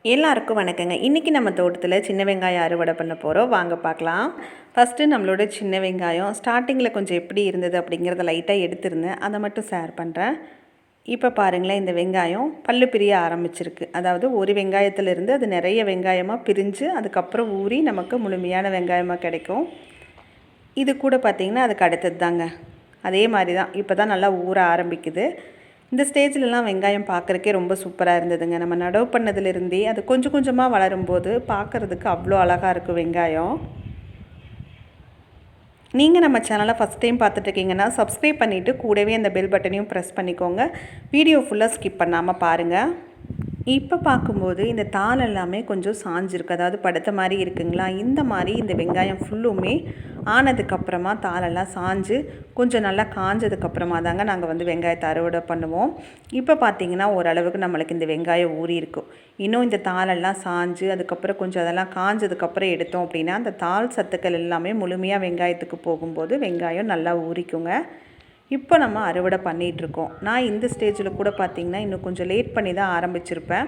எல்லாருக்கும் வணக்கங்க. இன்றைக்கி நம்ம தோட்டத்தில் சின்ன வெங்காயம் அறுவடை பண்ண போகிறோம். வாங்க பார்க்கலாம். ஃபஸ்ட்டு நம்மளோட சின்ன வெங்காயம் ஸ்டார்டிங்கில் கொஞ்சம் எப்படி இருந்தது அப்படிங்கிறத லைட்டாக எடுத்திருந்தேன். அதை மட்டும் ஷேர் பண்ணுறேன். இப்போ பாருங்களேன், இந்த வெங்காயம் பல்லு பிரிய ஆரம்பிச்சிருக்கு. அதாவது ஒரு வெங்காயத்திலிருந்து அது நிறைய வெங்காயமாக பிரிஞ்சு அதுக்கப்புறம் ஊறி நமக்கு முழுமையான வெங்காயமாக கிடைக்கும். இது கூட பார்த்திங்கன்னா அதுக்கு அடுத்தது தாங்க. அதே மாதிரி தான் இப்போ தான் நல்லா ஊற ஆரம்பிக்குது. இந்த ஸ்டேஜ்லலாம் வெங்காயம் பார்க்குறக்கே ரொம்ப சூப்பராக இருந்ததுங்க. நம்ம நடவு பண்ணதுலேருந்தே அது கொஞ்சம் கொஞ்சமாக வளரும்போது பார்க்குறதுக்கு அவ்வளோ அழகாக இருக்கும் வெங்காயம். நீங்கள் நம்ம சேனலை ஃபஸ்ட் டைம் பார்த்துட்ருக்கீங்கன்னா சப்ஸ்கிரைப் பண்ணிவிட்டு கூடவே அந்த பெல் பட்டனையும் ப்ரெஸ் பண்ணிக்கோங்க. வீடியோ ஃபுல்லாக ஸ்கிப் பண்ணாமல் பாருங்கள். இப்போ பார்க்கும்போது இந்த தாள் எல்லாமே கொஞ்சம் சாஞ்சிருக்கு, அதாவது படுத்த மாதிரி இருக்குங்களா. இந்த மாதிரி இந்த வெங்காயம் ஃபுல்லுமே ஆனதுக்கப்புறமா தாளெல்லாம் சாஞ்சு கொஞ்சம் நல்லா காஞ்சதுக்கப்புறமா தாங்க நாங்கள் வந்து வெங்காயத்தை அறுவடை பண்ணுவோம். இப்போ பார்த்திங்கன்னா ஓரளவுக்கு நம்மளுக்கு இந்த வெங்காயம் ஊறி இருக்கும். இன்னும் இந்த தாளெல்லாம் சாஞ்சு அதுக்கப்புறம் கொஞ்சம் அதெல்லாம் காஞ்சதுக்கப்புறம் எடுத்தோம் அப்படின்னா அந்த தாள் சத்துக்கள் எல்லாமே முழுமையாக வெங்காயத்துக்கு போகும்போது வெங்காயம் நல்லா ஊறிக்குங்க. இப்போ நம்ம அறுவடை பண்ணிகிட்ருக்கோம். நான் இந்த ஸ்டேஜில் கூட பார்த்திங்கன்னா இன்னும் கொஞ்சம் லேட் பண்ணி தான் ஆரம்பிச்சிருப்பேன்.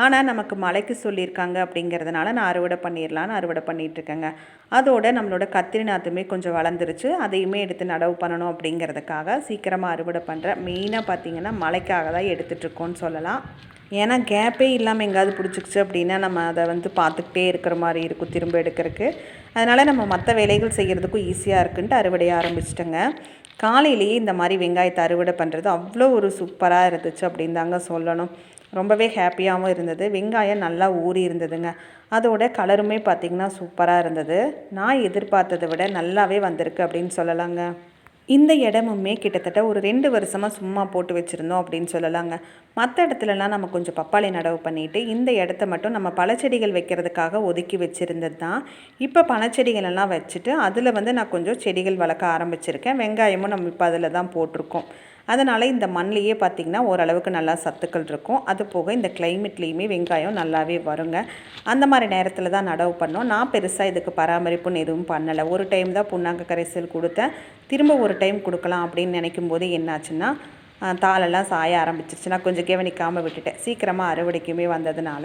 ஆனால் நமக்கு மழைக்கு சொல்லியிருக்காங்க அப்படிங்கிறதுனால நான் அறுவடை பண்ணிடலான்னு அறுவடை பண்ணிகிட்ருக்கேங்க. அதோடு நம்மளோட கத்திரி நாற்றுமே கொஞ்சம் வளர்ந்துருச்சு. அதையுமே எடுத்து நடவு பண்ணணும் அப்படிங்கிறதுக்காக சீக்கிரமாக அறுவடை பண்ணுறேன். மெயினாக பார்த்திங்கன்னா மழைக்காக தான் எடுத்துகிட்ருக்கோன்னு சொல்லலாம். ஏன்னா கேப்பே இல்லாமல் எங்கேயாவது பிடிச்சிக்கிச்சு அப்படின்னா நம்ம அதை வந்து பார்த்துக்கிட்டே இருக்கிற மாதிரி இருக்கும் திரும்ப எடுக்கிறதுக்கு. அதனால் நம்ம மற்ற வேலைகள் செய்கிறதுக்கும் ஈஸியாக இருக்குன்ட்டு அறுவடையை ஆரம்பிச்சிட்டேங்க. காலையிலேயே இந்த மாதிரி வெங்காயத்தை அறுவடை பண்ணுறது அவ்வளோ ஒரு சூப்பராக இருந்துச்சு அப்படின்னு தாங்க சொல்லணும். ரொம்பவே ஹாப்பியாகவும் இருந்தது. வெங்காயம் நல்லா ஊறி இருந்ததுங்க. அதோட கலருமே பார்த்திங்கன்னா சூப்பராக இருந்தது. நான் எதிர்பார்த்ததை விட நல்லாவே வந்திருக்கு அப்படின்னு சொல்லலாங்க. இந்த இடமுமே கிட்டத்தட்ட ஒரு 2 வருஷமாக சும்மா போட்டு வச்சுருந்தோம் அப்படின்னு சொல்லலாங்க. மற்ற இடத்துலலாம் நம்ம கொஞ்சம் பப்பாளி நடவு பண்ணிவிட்டு இந்த இடத்த மட்டும் நம்ம பழச்செடிகள் வைக்கிறதுக்காக ஒதுக்கி வச்சுருந்தது தான். இப்போ பழச்செடிகளெல்லாம் வச்சுட்டு அதில் வந்து நான் கொஞ்சம் செடிகள் வளர்க்க ஆரம்பிச்சிருக்கேன். வெங்காயமும் நம்ம இப்போ அதில் தான் போட்டிருக்கோம். அதனால் இந்த மண்ணிலேயே பார்த்திங்கன்னா ஓரளவுக்கு நல்லா சத்துக்கள் இருக்கும். அது போக இந்த கிளைமேட்லேயுமே வெங்காயம் நல்லாவே வருங்க. அந்த மாதிரி நேரத்தில் தான் நடவு பண்ணோம். நான் பெருசாக இதுக்கு பராமரிப்புன்னு எதுவும் பண்ணலை. ஒரு டைம் தான் புண்ணாக்கு கரைசல் கொடுத்தேன். திரும்ப ஒரு டைம் கொடுக்கலாம் அப்படின்னு நினைக்கும் போது என்னாச்சுன்னா தாளெல்லாம் சாய ஆரம்பிச்சிருச்சு. நான் கொஞ்சம் கவனிக்காமல் விட்டுட்டேன். சீக்கிரமாக அறுவடைக்குமே வந்ததுனால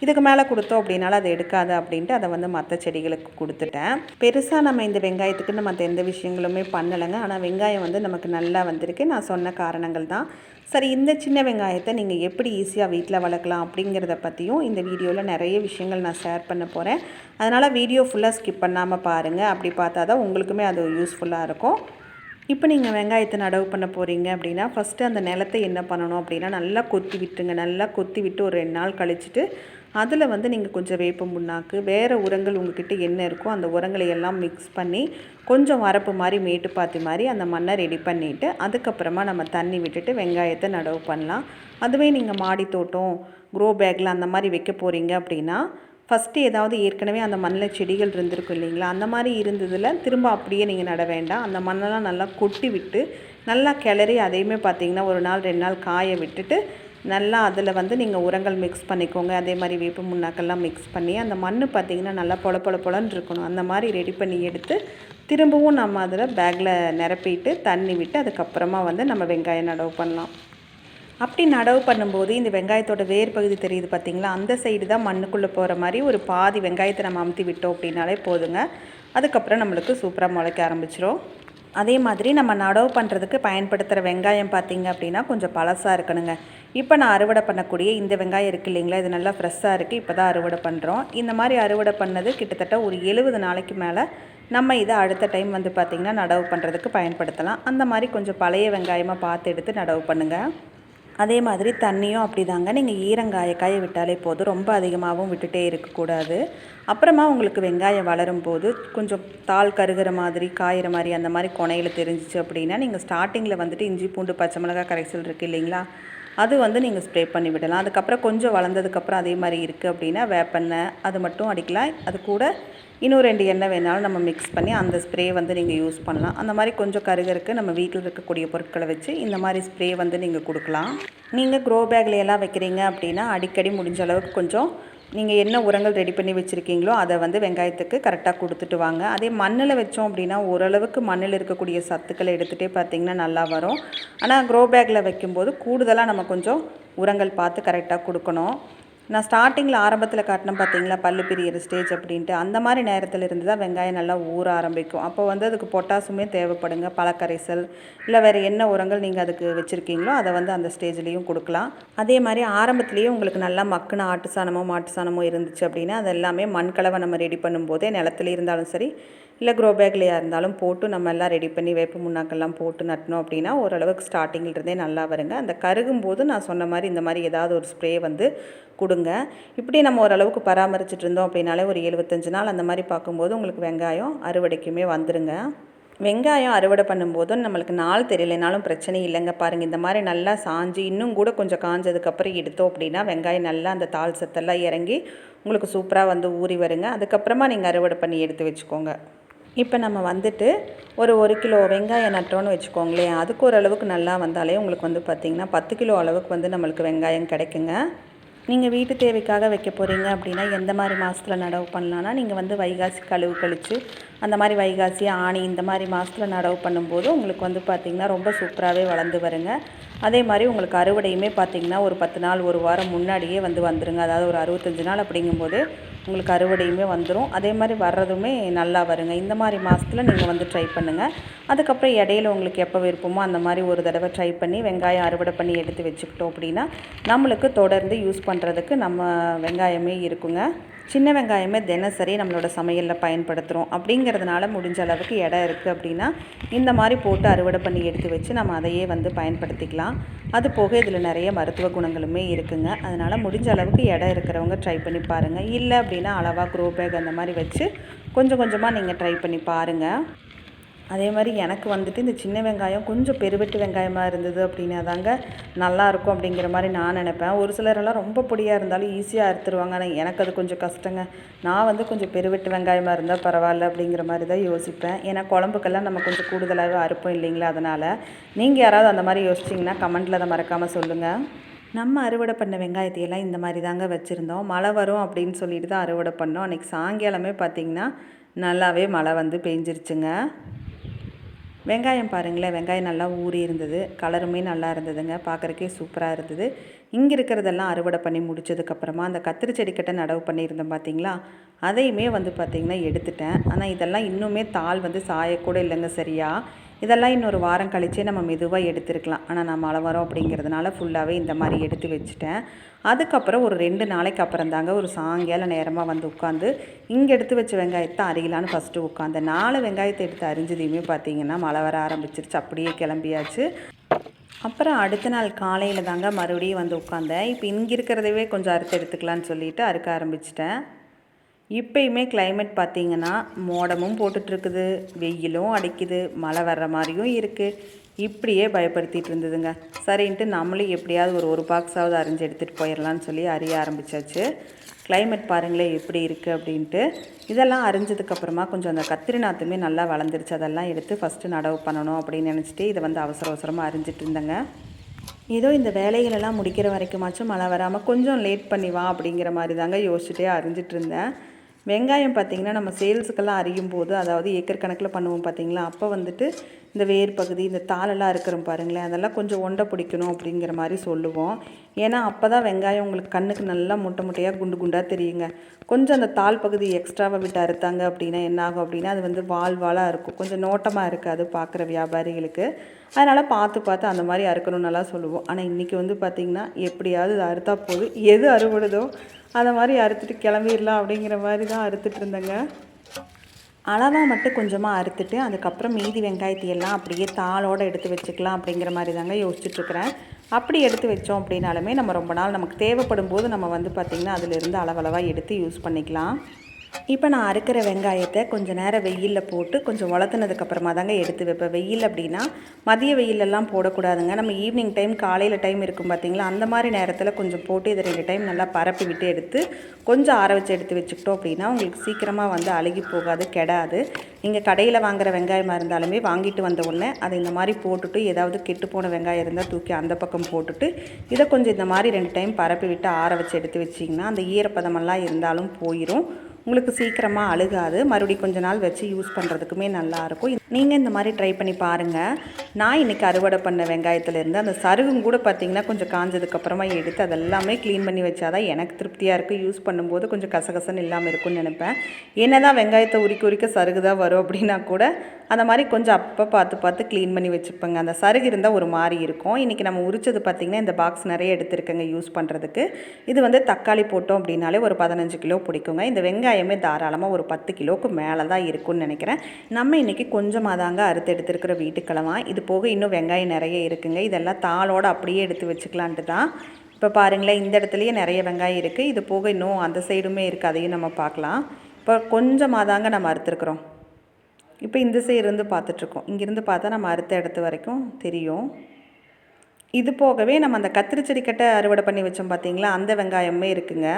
இதுக்கு மேலே கொடுத்தோம் அப்படின்னால அதை எடுக்காது அப்படின்ட்டு அதை வந்து மற்ற செடிகளுக்கு கொடுத்துட்டேன். பெருசாக நம்ம இந்த வெங்காயத்துக்கு மற்ற எந்த விஷயங்களுமே பண்ணலைங்க. ஆனால் வெங்காயம் வந்து நமக்கு நல்லா வந்திருக்கு. நான் சொன்ன காரணங்கள் தான். சரி, இந்த சின்ன வெங்காயத்தை நீங்கள் எப்படி ஈஸியாக வீட்டில் வளர்க்கலாம் அப்படிங்கிறத பற்றியும் இந்த வீடியோவில் நிறைய விஷயங்கள் நான் ஷேர் பண்ண போகிறேன். அதனால் வீடியோ ஃபுல்லாக ஸ்கிப் பண்ணாமல் பாருங்கள். அப்படி பார்த்தா தான் உங்களுக்குமே அது யூஸ்ஃபுல்லாக இருக்கும். இப்போ நீங்கள் வெங்காயத்தை நடவு பண்ண போகிறீங்க அப்படின்னா ஃபஸ்ட்டு அந்த நிலத்தை என்ன பண்ணணும் அப்படின்னா நல்லா கொத்தி விட்டுருங்க. நல்லா கொத்தி விட்டு ஒரு 2 நாள் கழிச்சிட்டு அதில் வந்து நீங்கள் கொஞ்சம் வேப்பம் புண்ணாக்கு வேறு உரங்கள் உங்கள்கிட்ட என்ன இருக்கோ அந்த உரங்களை எல்லாம் மிக்ஸ் பண்ணி கொஞ்சம் வரப்பு மாதிரி மேட்டு பாத்தி மாதிரி அந்த மண்ணை ரெடி பண்ணிவிட்டு அதுக்கப்புறமா நம்ம தண்ணி விட்டுட்டு வெங்காயத்தை நடவு பண்ணலாம். அதுவே நீங்கள் மாடி தோட்டம் க்ரோ பேக்கில் அந்த மாதிரி வைக்க போகிறீங்க அப்படின்னா ஃபஸ்ட்டு ஏதாவது ஏற்கனவே அந்த மண்ணில் செடிகள் இருந்திருக்கும் இல்லைங்களா, அந்த மாதிரி இருந்ததில் திரும்ப அப்படியே நீங்கள் நட வேண்டாம். அந்த மண்ணெல்லாம் நல்லா கொட்டி விட்டு நல்லா கிளறி அதையுமே பார்த்திங்கன்னா ஒரு நாள் 2 நாள் காய விட்டுட்டு நல்லா அதில் வந்து நீங்கள் உரங்கள் மிக்ஸ் பண்ணிக்கோங்க. அதே மாதிரி வேப்ப முன்னாக்கெல்லாம் மிக்ஸ் பண்ணி அந்த மண் பார்த்திங்கன்னா நல்லா பொலன்னு இருக்கணும். அந்த மாதிரி ரெடி பண்ணி எடுத்து திரும்பவும் நம்ம அதில் பேக்கில் நிரப்பிட்டு தண்ணி விட்டு அதுக்கப்புறமா வந்து நம்ம வெங்காயம் நடவு பண்ணலாம். அப்படி நடவு பண்ணும்போது இந்த வெங்காயத்தோட வேர் பகுதி தெரியுது பார்த்திங்களா, அந்த சைடு தான் மண்ணுக்குள்ளே போகிற மாதிரி ஒரு பாதி வெங்காயத்தை நம்ம அமுத்தி விட்டோம் அப்படின்னாலே போதுங்க. அதுக்கப்புறம் நம்மளுக்கு சூப்பராக முளைக்க ஆரம்பிச்சிடும். அதே மாதிரி நம்ம நடவு பண்ணுறதுக்கு பயன்படுத்துகிற வெங்காயம் பார்த்திங்க அப்படின்னா கொஞ்சம் பழசாக இருக்கணுங்க. இப்போ நான் அறுவடை பண்ணக்கூடிய இந்த வெங்காயம் இருக்குது இல்லைங்களா, இது நல்லா ஃப்ரெஷ்ஷாக இருக்குது. இப்போ தான் அறுவடை பண்ணுறோம். இந்த மாதிரி அறுவடை பண்ணது கிட்டத்தட்ட ஒரு 70 நாளைக்கு மேலே நம்ம இதை அடுத்த டைம் வந்து பார்த்திங்கன்னா நடவு பண்ணுறதுக்கு பயன்படுத்தலாம். அந்த மாதிரி கொஞ்சம் பழைய வெங்காயமாக பார்த்து எடுத்து நடவு பண்ணுங்கள். அதே மாதிரி தண்ணியும் அப்படி தாங்க. நீங்கள் ஈரங்காய விட்டாலே போதும். ரொம்ப அதிகமாகவும் விட்டுட்டே இருக்கக்கூடாது. அப்புறமா உங்களுக்கு வெங்காயம் வளரும் போது கொஞ்சம் தாள் கருகிற மாதிரி காயிற மாதிரி அந்த மாதிரி கொனையில் தெரிஞ்சிச்சு அப்படின்னா நீங்கள் ஸ்டார்டிங்கில் வந்துட்டு இஞ்சி பூண்டு பச்சை மிளகாய் கரைசல் இருக்குது இல்லைங்களா, அது வந்து நீங்கள் ஸ்ப்ரே பண்ணி விடலாம். அதுக்கப்புறம் கொஞ்சம் வளர்ந்ததுக்கப்புறம் அதே மாதிரி இருக்குது அப்படின்னா வேப்பெண்ணெய் அது மட்டும் அடிக்கலாம். அது கூட இன்னும் 2 எண்ணெய் வேணாலும் நம்ம மிக்ஸ் பண்ணி அந்த ஸ்ப்ரே வந்து நீங்கள் யூஸ் பண்ணலாம். அந்த மாதிரி கொஞ்சம் கருகருக்கு நம்ம வீட்டில் இருக்கக்கூடிய பொருட்களை வச்சு இந்த மாதிரி ஸ்ப்ரே வந்து நீங்கள் கொடுக்கலாம். நீங்கள் க்ரோ பேக்கில் எல்லாம் வைக்கிறீங்க அப்படின்னா அடிக்கடி முடிஞ்ச அளவுக்கு கொஞ்சம் நீங்கள் என்ன உரங்கள் ரெடி பண்ணி வச்சுருக்கீங்களோ அதை வந்து வெங்காயத்துக்கு கரெக்டாக கொடுத்துட்டு வாங்க. அதே மண்ணில் வச்சோம் அப்படின்னா ஓரளவுக்கு மண்ணில் இருக்கக்கூடிய சத்துக்களை எடுத்துகிட்டே பார்த்திங்கன்னா நல்லா வரும். ஆனால் க்ரோ பேக்கில் வைக்கும்போது கூடுதலாக நம்ம கொஞ்சம் உரங்கள் பார்த்து கரெக்டாக கொடுக்கணும். நான் ஸ்டார்டிங்கில் ஆரம்பத்தில் காட்டினேன் பார்த்தீங்களா, பல்லு பிரியிற ஸ்டேஜ் அப்படின்ட்டு, அந்த மாதிரி நேரத்தில் இருந்து தான் வெங்காயம் நல்லா ஊற ஆரம்பிக்கும். அப்போ வந்து அதுக்கு பொட்டாசுமே தேவைப்படுங்க, பழக்கரைசல் இல்லை வேறு என்ன உரங்கள் நீங்கள் அதுக்கு வச்சுருக்கீங்களோ அதை வந்து அந்த ஸ்டேஜ்லேயும் கொடுக்கலாம். அதே மாதிரி ஆரம்பத்துலேயே உங்களுக்கு நல்லா மக்குன ஆட்டு சாணமோ மாட்டு சாணமோ இருந்துச்சு அப்படின்னா அது எல்லாமே மண்கலவை நம்ம ரெடி பண்ணும்போதே நிலத்துல இருந்தாலும் சரி இல்லை க்ரோ பேக்லையாக இருந்தாலும் போட்டு நம்ம எல்லாம் ரெடி பண்ணி வேப்ப முன்னாக்கெல்லாம் போட்டு நட்டினோம் அப்படின்னா ஓரளவுக்கு ஸ்டார்டிங்கிலிருந்தே நல்லா வருங்க. அந்த கருகும் போது நான் சொன்ன மாதிரி இந்த மாதிரி ஏதாவது ஒரு ஸ்ப்ரே வந்து கொடுங்க. இப்படி நம்ம ஓரளவுக்கு பராமரிச்சுட்டு இருந்தோம் அப்படின்னாலே ஒரு 75 நாள் அந்த மாதிரி பார்க்கும்போது உங்களுக்கு வெங்காயம் அறுவடைக்குமே வந்துடுங்க. வெங்காயம் அறுவடை பண்ணும்போதும் நம்மளுக்கு நாள் தெரியலைனாலும் பிரச்சனை இல்லைங்க. பாருங்கள், இந்த மாதிரி நல்லா சாஞ்சு இன்னும் கூட கொஞ்சம் காஞ்சதுக்கப்புறம் எடுத்தோம் அப்படின்னா வெங்காயம் நல்லா அந்த தாள் சத்தெல்லாம் இறங்கி உங்களுக்கு சூப்பராக வந்து ஊறி வருங்க. அதுக்கப்புறமா நீங்கள் அறுவடை பண்ணி எடுத்து வச்சுக்கோங்க. இப்போ நம்ம வந்துட்டு ஒரு கிலோ வெங்காயம் நட்டோன்னு வச்சுக்கோங்களேன், அதுக்கு ஓரளவுக்கு நல்லா வந்தாலே உங்களுக்கு வந்து பார்த்திங்கன்னா 10 கிலோ அளவுக்கு வந்து நம்மளுக்கு வெங்காயம் கிடைக்குங்க. நீங்கள் வீட்டு தேவைக்காக வைக்க போகிறீங்க அப்படின்னா எந்த மாதிரி மாதத்தில் நடவு பண்ணலான்னா, நீங்கள் வந்து வைகாசி கழிவு கழித்து அந்த மாதிரி வைகாசி ஆனி இந்த மாதிரி மாதத்தில் நடவு பண்ணும்போது உங்களுக்கு வந்து பார்த்திங்கன்னா ரொம்ப சூப்பராகவே வளர்ந்து வருங்க. அதே மாதிரி உங்களுக்கு அறுவடையுமே பார்த்திங்கன்னா ஒரு 10 நாள் ஒரு வாரம் முன்னாடியே வந்துருங்க. அதாவது ஒரு 65 நாள் அப்படிங்கும்போது உங்களுக்கு அறுவடையுமே வந்துடும். அதே மாதிரி வர்றதுமே நல்லா வருங்க. இந்த மாதிரி மாதத்தில் நீங்கள் வந்து ட்ரை பண்ணுங்கள். அதுக்கப்புறம் இடையில உங்களுக்கு எப்போ விருப்பமோ அந்த மாதிரி ஒரு தடவை ட்ரை பண்ணி வெங்காயம் அறுவடை பண்ணி எடுத்து வச்சுக்கிட்டோம் அப்படின்னா நம்மளுக்கு தொடர்ந்து யூஸ் பண்ணுறதுக்கு நம்ம வெங்காயமே இருக்குங்க. சின்ன வெங்காயமே தினசரி நம்மளோட சமையலில் பயன்படுத்துகிறோம் அப்படிங்கிறதுனால முடிஞ்ச அளவுக்கு இடம் இருக்குது அப்படின்னா இந்த மாதிரி போட்டு அறுவடை பண்ணி எடுத்து வச்சு நம்ம அதையே வந்து பயன்படுத்திக்கலாம். அது போக இதில் நிறைய மருத்துவ குணங்களுமே இருக்குங்க. அதனால் முடிஞ்ச அளவுக்கு இடம் இருக்கிறவங்க ட்ரை பண்ணி பாருங்கள். இல்லை அப்படின்னா அளவாக க்ரோ பேக் அந்த மாதிரி வச்சு கொஞ்சம் கொஞ்சமாக நீங்கள் ட்ரை பண்ணி பாருங்கள். அதே மாதிரி எனக்கு வந்துட்டு இந்த சின்ன வெங்காயம் கொஞ்சம் பெருவெட்டு வெங்காயமாக இருந்தது அப்படின்னா தாங்க நல்லாயிருக்கும் அப்படிங்கிற மாதிரி நான் நினப்பேன். ஒரு சிலரெல்லாம் ரொம்ப பொடியாக இருந்தாலும் ஈஸியாக அறுத்துருவாங்க. ஆனால் எனக்கு அது கொஞ்சம் கஷ்டங்க. நான் வந்து கொஞ்சம் பெருவெட்டு வெங்காயமாக இருந்தால் பரவாயில்ல அப்படிங்கிற மாதிரி தான் யோசிப்பேன். ஏன்னா குழம்புக்கெல்லாம் நம்ம கொஞ்சம் கூடுதலாகவே அறுப்போம் இல்லைங்களா. அதனால் நீங்கள் யாராவது அந்த மாதிரி யோசிச்சிங்கன்னா கமெண்ட்டில் அதை மறக்காமல் சொல்லுங்கள். நம்ம அறுவடை பண்ண வெங்காயத்தையெல்லாம் இந்த மாதிரி தாங்க வச்சுருந்தோம். மழை வரும் அப்படின்னு சொல்லிட்டு தான் அறுவடை பண்ணோம். அன்றைக்கி சாயங்காலமே பார்த்திங்கன்னா நல்லாவே மழை வந்து பெஞ்சிருச்சுங்க. வெங்காயம் பாருங்களேன், வெங்காயம் நல்லா ஊறி இருந்தது, கலருமே நல்லா இருந்ததுங்க, பார்க்குறக்கே சூப்பராக இருந்தது. இங்கே இருக்கிறதெல்லாம் அறுவடை பண்ணி முடித்ததுக்கப்புறமா அந்த கத்திரி செடிக்கட்டை நடவு பண்ணியிருந்தோம் பார்த்தீங்களா, அதையுமே வந்து பார்த்திங்கன்னா எடுத்துட்டேன். ஆனால் இதெல்லாம் இன்னுமே தாள் வந்து சாயக்கூட இல்லைங்க சரியா. இதெல்லாம் இன்னொரு வாரம் கழிச்சே நம்ம மெதுவாக எடுத்துருக்கலாம். ஆனால் நான் மழை வரோம் அப்படிங்கிறதுனால ஃபுல்லாகவே இந்த மாதிரி எடுத்து வச்சுட்டேன். அதுக்கப்புறம் ஒரு 2 நாளைக்கு அப்புறம் தாங்க ஒரு சாயங்கால நேரமாக வந்து உட்காந்து இங்கே எடுத்து வச்ச வெங்காயத்தை அரிக்கலான்னு ஃபஸ்ட்டு உட்காந்து 4 வெங்காயத்தை எடுத்து அரிஞ்சதையுமே பார்த்திங்கன்னா மழை வர ஆரம்பிச்சிருச்சு. அப்படியே கிளம்பியாச்சு. அப்புறம் அடுத்த நாள் காலையில் தாங்க மறுபடியும் வந்து உட்காந்தேன். இப்போ இங்கே இருக்கிறதவே கொஞ்சம் அறுத்து எடுத்துக்கலான்னு சொல்லிவிட்டு அறுக்க ஆரம்பிச்சிட்டேன். இப்போயுமே கிளைமேட் பார்த்திங்கன்னா மோடமும் போட்டுட்ருக்குது, வெயிலும் அடிக்குது, மழை வர்ற மாதிரியும் இருக்குது. இப்படியே பயப்படுத்திகிட்டு இருந்ததுங்க. சரின்ட்டு நம்மளும் எப்படியாவது ஒரு பாக்ஸாவது அரிஞ்சு எடுத்துகிட்டு போயிடலான்னு சொல்லி அறிய ஆரம்பித்தாச்சு. கிளைமேட் பாருங்களேன் எப்படி இருக்குது அப்படின்ட்டு. இதெல்லாம் அரிஞ்சதுக்கப்புறமா கொஞ்சம் அந்த கத்திரி நாற்றுமே நல்லா வளர்ந்துருச்சு. அதெல்லாம் எடுத்து ஃபஸ்ட்டு நடவு பண்ணணும் அப்படின்னு நினச்சிட்டு இதை வந்து அவசரமாக அரிஞ்சிட்டு இருந்தேங்க. ஏதோ இந்த வேலைகளெல்லாம் முடிக்கிற வரைக்குமாச்சும் மழை வராமல் கொஞ்சம் லேட் பண்ணி வா அப்படிங்கிற மாதிரி தாங்க யோசிச்சுட்டே அரிஞ்சிட்டு இருந்தேன். வெங்காயம் பார்த்திங்கன்னா நம்ம சேல்ஸுக்கெல்லாம் அறியும் போது, அதாவது ஏக்கர் கணக்கில் பண்ணுவோம் பார்த்திங்களா, அப்போ வந்துட்டு இந்த வேர் பகுதி இந்த தாளெல்லாம் இருக்கிறோம் பாருங்களேன், அதெல்லாம் கொஞ்சம் ஒண்டை பிடிக்கணும் அப்படிங்கிற மாதிரி சொல்லுவோம். ஏன்னா அப்போ தான் வெங்காயம் உங்களுக்கு கண்ணுக்கு நல்லா முட்டை முட்டையாக குண்டு குண்டாக தெரியுங்க. கொஞ்சம் அந்த தாள் பகுதி எக்ஸ்ட்ராவாக விட்டு அறுத்தாங்க அப்படின்னா என்ன ஆகும் அப்படின்னா அது வந்து வாலாக இருக்கும், கொஞ்சம் நோட்டமாக இருக்காது பார்க்குற வியாபாரிகளுக்கு. அதனால் பார்த்து அந்த மாதிரி அறுக்கணுன்னெல்லாம் சொல்லுவோம். ஆனால் இன்றைக்கி வந்து பார்த்திங்கன்னா எப்படியாவது இது அறுத்தா போது, எது அறுபடுதோ அதை மாதிரி அறுத்துட்டு கிளம்பிடலாம் அப்படிங்கிற மாதிரி தான் அறுத்துட்டு இருந்தேங்க. அளவாக மட்டும் கொஞ்சமாக அறுத்துட்டு அதுக்கப்புறம் மீதி வெங்காயத்தையெல்லாம் அப்படியே தாளோடு எடுத்து வச்சுக்கலாம் அப்படிங்கிற மாதிரி தாங்க யோசிச்சுட்ருக்கிறேன். அப்படி எடுத்து வச்சோம் அப்படின்னாலுமே நம்ம ரொம்ப நாள் நமக்கு தேவைப்படும் போது நம்ம வந்து பார்த்திங்கன்னா அதிலிருந்து அளவளவாக எடுத்து யூஸ் பண்ணிக்கலாம். இப்போ நான் அறுக்கிற வெங்காயத்தை கொஞ்சம் நேரம் வெயிலில் போட்டு கொஞ்சம் வளர்த்துனதுக்கப்புறமா தாங்க எடுத்து வைப்பேன். வெயில் அப்படின்னா மதிய வெயிலெல்லாம் போடக்கூடாதுங்க. நம்ம ஈவினிங் டைம் காலையில் டைம் இருக்கும் பார்த்திங்களா, அந்த மாதிரி நேரத்தில் கொஞ்சம் போட்டு இதை 2 டைம் நல்லா பரப்பி விட்டு எடுத்து கொஞ்சம் ஆற வச்சு எடுத்து வச்சுக்கிட்டோம் அப்படின்னா உங்களுக்கு சீக்கிரமாக வந்து அழுகி போகாது, கெடாது. நீங்கள் கடையில் வாங்குகிற வெங்காயமாக இருந்தாலுமே வாங்கிட்டு வந்த உடனே அதை இந்த மாதிரி போட்டுட்டு ஏதாவது கெட்டு போன வெங்காயம் இருந்தால் தூக்கி அந்த பக்கம் போட்டுட்டு இதை கொஞ்சம் இந்த மாதிரி 2 டைம் பரப்பி விட்டு ஆற வச்சு எடுத்து வச்சிங்கன்னா அந்த ஈரப்பதமெல்லாம் இருந்தாலும் போயிடும். உங்களுக்கு சீக்கிரமாக அழுகாது. மறுபடியும் கொஞ்ச நாள் வச்சு யூஸ் பண்ணுறதுக்குமே நல்லாயிருக்கும். நீங்கள் இந்த மாதிரி ட்ரை பண்ணி பாருங்கள். நான் இன்றைக்கி அறுவடை பண்ண வெங்காயத்துலேருந்து அந்த சருகும் கூட பார்த்திங்கன்னா கொஞ்சம் காஞ்சதுக்கப்புறமா எடுத்து அதெல்லாமே க்ளீன் பண்ணி வச்சா தான் எனக்கு திருப்தியாக இருக்குது. யூஸ் பண்ணும்போது கொஞ்சம் கசகசன்னு இல்லாமல் இருக்கும்னு நினைப்பேன். என்ன தான் வெங்காயத்தை உரிக்க சருகு தான் வரும் அப்படின்னா கூட அந்த மாதிரி கொஞ்சம் அப்போ பார்த்து க்ளீன் பண்ணி வச்சுப்பேங்க. அந்த சருகு இருந்தால் ஒரு மாதிரி இருக்கும். இன்றைக்கி நம்ம உரிச்சது பார்த்திங்கன்னா இந்த பாக்ஸ் நிறைய எடுத்துருக்கேங்க யூஸ் பண்ணுறதுக்கு. இது வந்து தக்காளி போட்டோம் அப்படின்னாலே ஒரு 15 கிலோ பிடிக்குங்க. இந்த வெங்காயமே தாராளமாக ஒரு 10 கிலோவுக்கு மேலே தான் இருக்கும்னு நினைக்கிறேன். நம்ம இன்றைக்கி கொஞ்சமாக தாங்க அறுத்து எடுத்துருக்கிற வீட்டுக்கிழமை. இது போக இன்னும் வெங்காயம் நிறைய இருக்குங்க. இதெல்லாம் தாளோடு அப்படியே எடுத்து வச்சுக்கலான்ட்டு தான். இப்போ பாருங்களேன், இந்த இடத்துலையே நிறைய வெங்காயம் இருக்குது. இது போக இன்னும் அந்த சைடுமே இருக்குது, அதையும் நம்ம பார்க்கலாம். இப்போ கொஞ்சமாக தாங்க நம்ம அறுத்துருக்குறோம். இப்போ இந்த சைடு இருந்து பார்த்துட்ருக்கோம். இங்கேருந்து பார்த்தா நம்ம அறுத்த இடத்து வரைக்கும் தெரியும். இது போகவே நம்ம அந்த கத்திரி செடி கட்டை அறுவடை பண்ணி வச்சோம் பார்த்திங்களா, அந்த வெங்காயமே இருக்குங்க.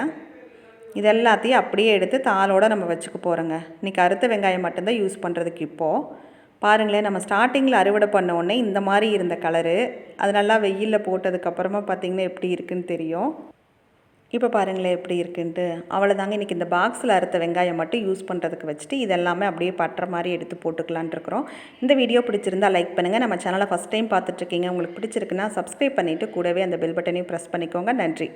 இது எல்லாத்தையும் அப்படியே எடுத்து தாளோடு நம்ம வச்சுக்க போகிறோங்க. இன்றைக்கி அறுத்த வெங்காயம் மட்டும்தான் யூஸ் பண்ணுறதுக்கு இப்போது. பாருங்களேன், நம்ம ஸ்டார்டிங்கில் அறுவடை பண்ண உடனே இந்த மாதிரி இருந்த கலரு அது நல்லா வெயிலில் போட்டதுக்கப்புறமா பார்த்திங்கன்னா எப்படி இருக்குதுன்னு தெரியும். இப்போ பாருங்களேன் எப்படி இருக்குன்ட்டு. அவ்வளோதாங்க, இன்றைக்கி இந்த பாக்ஸில் அறுத்த வெங்காயம் மட்டும் யூஸ் பண்ணுறதுக்கு வச்சுட்டு இதெல்லாமே அப்படியே பட்டுற மாதிரி எடுத்து போட்டுக்கலான் இருக்கிறோம். இந்த வீடியோ பிடிச்சிருந்தா லைக் பண்ணுங்கள். நம்ம சேனலை ஃபஸ்ட் டைம் பார்த்துட்ருக்கீங்க, உங்களுக்கு பிடிச்சிருக்குன்னா சப்ஸ்கிரைப் பண்ணிவிட்டு கூடவே அந்த பெல் பட்டனையும் ப்ரெஸ் பண்ணிக்கோங்க. நன்றி.